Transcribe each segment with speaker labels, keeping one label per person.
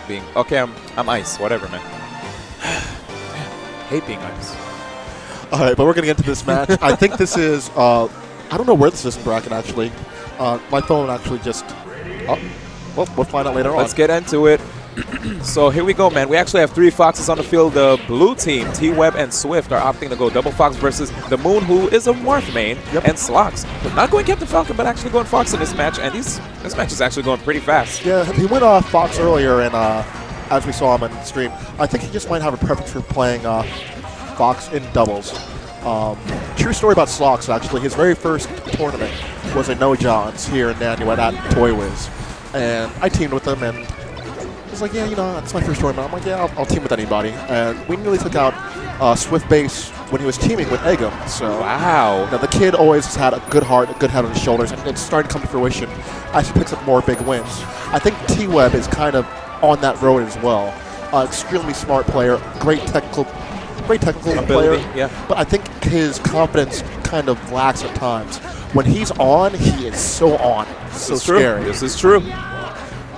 Speaker 1: being... Okay, I'm ice. Whatever, man. Hate being ice.
Speaker 2: All right, but we're going to get into this match. I think this is... I don't know where this is in bracket, actually. My phone actually just... well, we'll find out later on.
Speaker 1: Let's get into it. So here we go, man. We actually have 3 Foxes on the field. The blue team, TWebb and Swift, are opting to go double Fox versus the Moon, who is a Morph main, and Slox. But not going Captain Falcon, but actually going Fox in this match. And this match is actually going pretty fast.
Speaker 2: Yeah, he went off Fox earlier, and as we saw him in the stream, I think he just might have a preference for playing Fox in doubles. True story about Slox, actually. His very first tournament was a No-Johns here in Nanuet at Toy Wiz. And I teamed with him, and he's like, yeah, you know, it's my first tournament. I'm like, yeah, I'll team with anybody. And we nearly took out Swiftbass when he was teaming with Eggum. So,
Speaker 1: wow.
Speaker 2: You know, the kid always has had a good heart, a good head on his shoulders, and it's starting to come to fruition as he picks up more big wins. I think TWebb is kind of on that road as well. Extremely smart player, great technical
Speaker 1: ability,
Speaker 2: player.
Speaker 1: Yeah.
Speaker 2: But I think his confidence kind of lacks at times. When he's on, he is so on. So scary.
Speaker 1: This is true.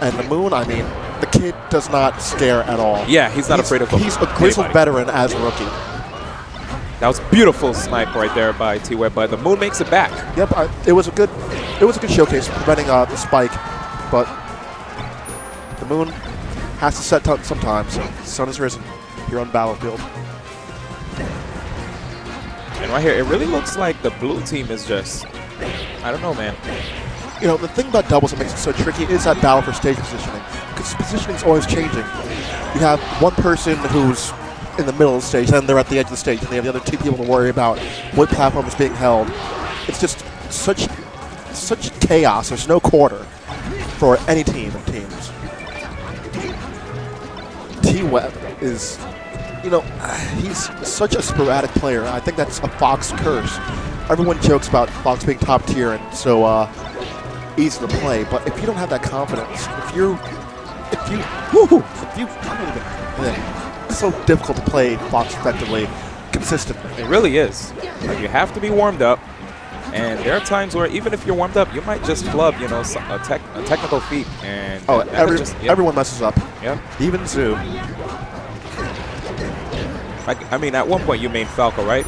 Speaker 2: And the Moon, I mean, the kid does not scare at all.
Speaker 1: Yeah, he's not afraid of
Speaker 2: He's a grizzled veteran as a rookie.
Speaker 1: That was beautiful snipe right there by TWebb, but the Moon makes it back.
Speaker 2: Yep, it was a good showcase preventing the spike, but the Moon has to set sometimes. The sun has risen here on the battlefield.
Speaker 1: And right here, it really looks like the blue team is just, I don't know, man.
Speaker 2: You know, the thing about doubles that makes it so tricky is that battle for stage positioning, because positioning is always changing. You have one person who's in the middle of the stage, then they're at the edge of the stage, and they have the other 2 people to worry about what platform is being held. It's just such chaos. There's no quarter for any team and teams. TWebb is, you know, he's such a sporadic player. I think that's a Fox curse. Everyone jokes about Fox being top tier and so easy to play, but if you don't have that confidence, it's so difficult to play Fox effectively, consistently.
Speaker 1: It really is. Like, you have to be warmed up, and there are times where even if you're warmed up, you might just flub, you know, a technical feat, and
Speaker 2: everyone messes up.
Speaker 1: Yeah,
Speaker 2: even Zoo.
Speaker 1: Like, I mean, at one point you main Falco, right?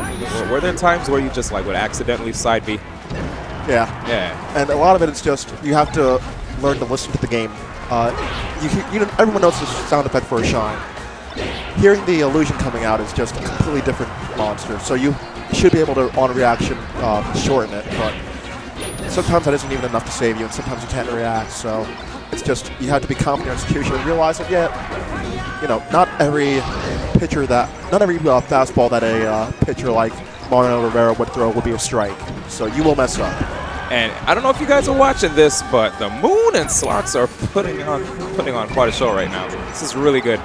Speaker 1: Were there times where you just like would accidentally side B?
Speaker 2: Yeah.
Speaker 1: Yeah.
Speaker 2: And a lot of it is just you have to learn to listen to the game. Everyone knows the sound effect for a shine. Hearing the illusion coming out is just a completely different monster. So you should be able to, on reaction, shorten it. But sometimes that isn't even enough to save you, and sometimes you can't react. So it's just you have to be confident in execution and realize that, yeah, you know, not every fastball that a pitcher like Mariano Rivera would throw will be a strike. So you will mess up.
Speaker 1: And I don't know if you guys are watching this, but the Moon and Slox are putting on quite a show right now. This is really good.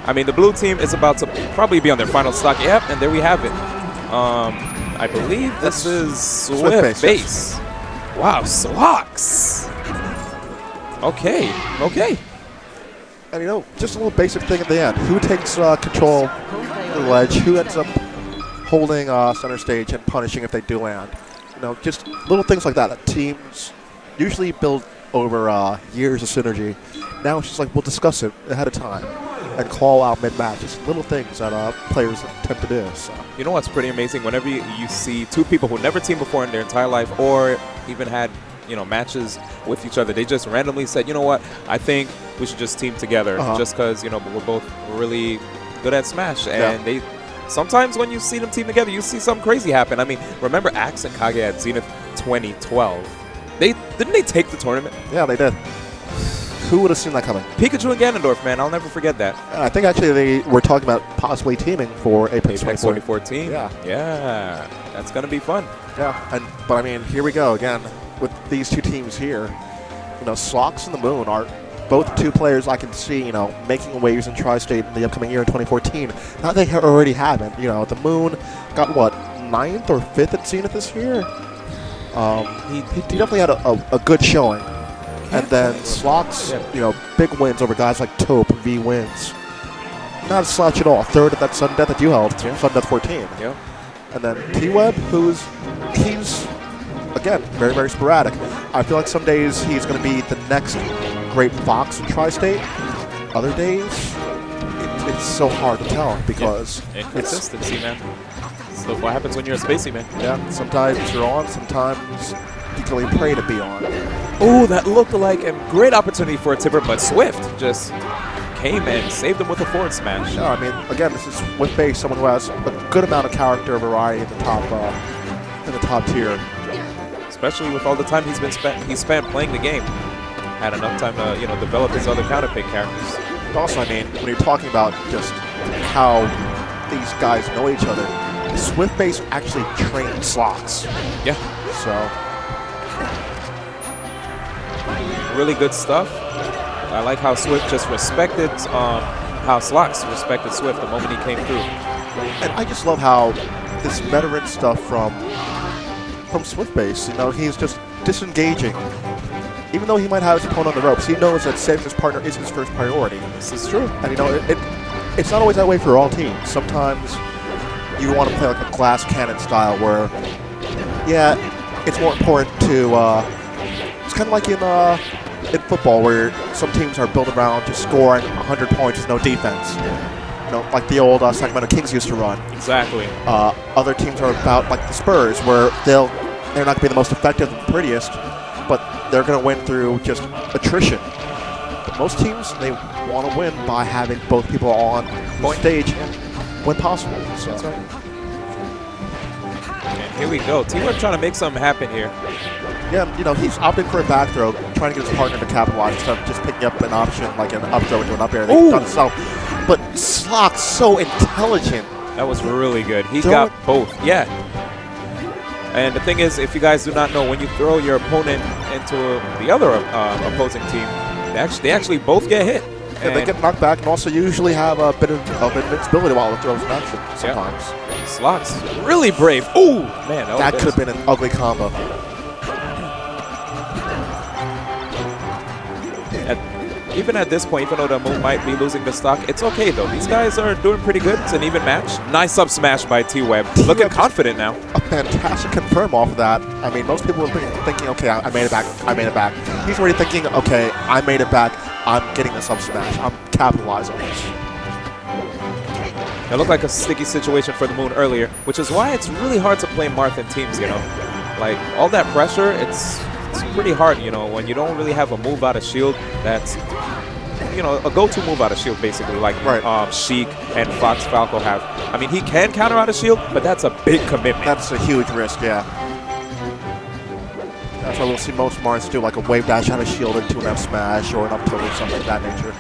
Speaker 1: I mean, the blue team is about to probably be on their final stock. Yep, and there we have it. I believe this is Swiftbass.
Speaker 2: Yes.
Speaker 1: Wow, Slox. Okay.
Speaker 2: And, you know, just a little basic thing at the end. Who takes control of the ledge? Who ends up holding center stage and punishing if they do land? You know, just little things like that teams usually build over years of synergy. Now it's just like we'll discuss it ahead of time and call out mid-match. Just little things that players tend to do. So.
Speaker 1: You know what's pretty amazing? Whenever you see 2 people who never teamed before in their entire life or even had, you know, matches with each other, they just randomly said, you know what, I think we should just team together just because, you know, we're both really good at Smash. And they sometimes when you see them team together, you see something crazy happen. I mean, remember Axe and Kage at Zenith 2012? Didn't they take the tournament?
Speaker 2: Yeah, they did. Who would have seen that coming?
Speaker 1: Pikachu and Ganondorf, man. I'll never forget that.
Speaker 2: I think actually they were talking about possibly teaming for Apex
Speaker 1: 2014.
Speaker 2: Yeah.
Speaker 1: Yeah. That's going to be fun.
Speaker 2: Yeah. But I mean, here we go again with these 2 teams here. You know, Slox and the Moon are both 2 players I can see, you know, making waves in Tri-State in the upcoming year in 2014. Not they already haven't. You know, the Moon got, what, 9th or 5th at Zenith this year? He definitely had a good showing. And then Slox, you know, big wins over guys like Taupe and V wins. Not a slouch at all. 3rd at that sudden death that you held, sudden death 14.
Speaker 1: Yeah.
Speaker 2: And then TWebb, he's again very, very sporadic. I feel like some days he's going to be the next great Fox in Tri-State. other days, it's so hard to tell because
Speaker 1: inconsistency, man. So what happens when you're a spacey man?
Speaker 2: Yeah, sometimes you're on, sometimes you can only pray to be on.
Speaker 1: Oh, that looked like a great opportunity for a tipper, but Swift just came and saved him with a forward smash.
Speaker 2: Yeah, I mean, again, this is Swiftbass, someone who has a good amount of character variety in the top tier.
Speaker 1: Especially with all the time he spent playing the game. Had enough time to develop his other counterpick characters.
Speaker 2: Also, I mean, when you're talking about just how these guys know each other, Swiftbass actually trained Slox.
Speaker 1: Yeah.
Speaker 2: So
Speaker 1: really good stuff. I like how Swift just respected how Slox respected Swift the moment he came through.
Speaker 2: And I just love how this veteran stuff from Swiftbass, he's just disengaging. Even though he might have his opponent on the ropes, he knows that saving his partner is his first priority.
Speaker 1: This is true.
Speaker 2: And it's not always that way for all teams. Sometimes you want to play like a glass cannon style where, yeah, it's more important to, it's kind of like in football where some teams are built around just scoring 100 points with no defense. Like the old Sacramento Kings used to run.
Speaker 1: Exactly.
Speaker 2: Other teams are about like the Spurs where they're not going to be the most effective and prettiest, but they're going to win through just attrition. But most teams, they want to win by having both people on the stage when possible. So.
Speaker 1: That's right. And here we go. TWebb trying to make something happen here.
Speaker 2: Yeah, he's opting for a back throw, trying to get his partner to capitalize instead of just picking up an option like an up throw into an up air. They've done itself. But Slox, so intelligent.
Speaker 1: That was really good. He got both. Yeah. And the thing is, if you guys do not know, when you throw your opponent into the other opposing team, they actually both get hit.
Speaker 2: Yeah, they get knocked back and also usually have a bit of invincibility while the throw's in action sometimes.
Speaker 1: Yeah. Slox, really brave. Ooh, man.
Speaker 2: That could have been an ugly combo.
Speaker 1: Even at this point, even though the Moon might be losing the stock, it's okay though. These guys are doing pretty good. It's an even match. Nice up smash by TWebb. Looking confident now.
Speaker 2: A fantastic confirm off of that. I mean, most people are thinking, okay, I made it back. I made it back. He's already thinking, okay, I made it back. I'm getting this up smash. I'm capitalizing on this.
Speaker 1: It looked like a sticky situation for the Moon earlier, which is why it's really hard to play Marth in teams, Like, all that pressure, it's pretty hard, when you don't really have a move out of shield that's, a go-to move out of shield, basically, like Sheik and Fox Falco have. I mean, he can counter out of shield, but that's a big commitment.
Speaker 2: That's a huge risk, yeah. That's why we'll see most Marths do, like a wave dash out of shield into an F smash or an up tilt or something of that nature.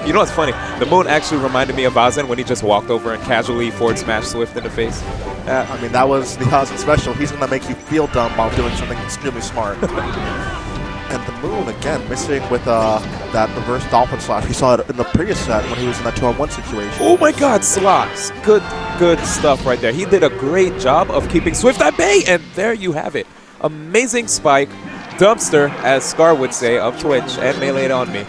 Speaker 1: You know what's funny? The Moon actually reminded me of Azen when he just walked over and casually forward smashed Swift in the face.
Speaker 2: I mean, that was the Azen special. He's going to make you feel dumb while doing something extremely smart. And the Moon, again, missing with that reverse dolphin slash. We saw it in the previous set when he was in that 2-on-1 situation.
Speaker 1: Oh my god, Slox. Good stuff right there. He did a great job of keeping Swift at bay, and there you have it. Amazing spike. Dumpster, as Scar would say, of Twitch, and Melee on me.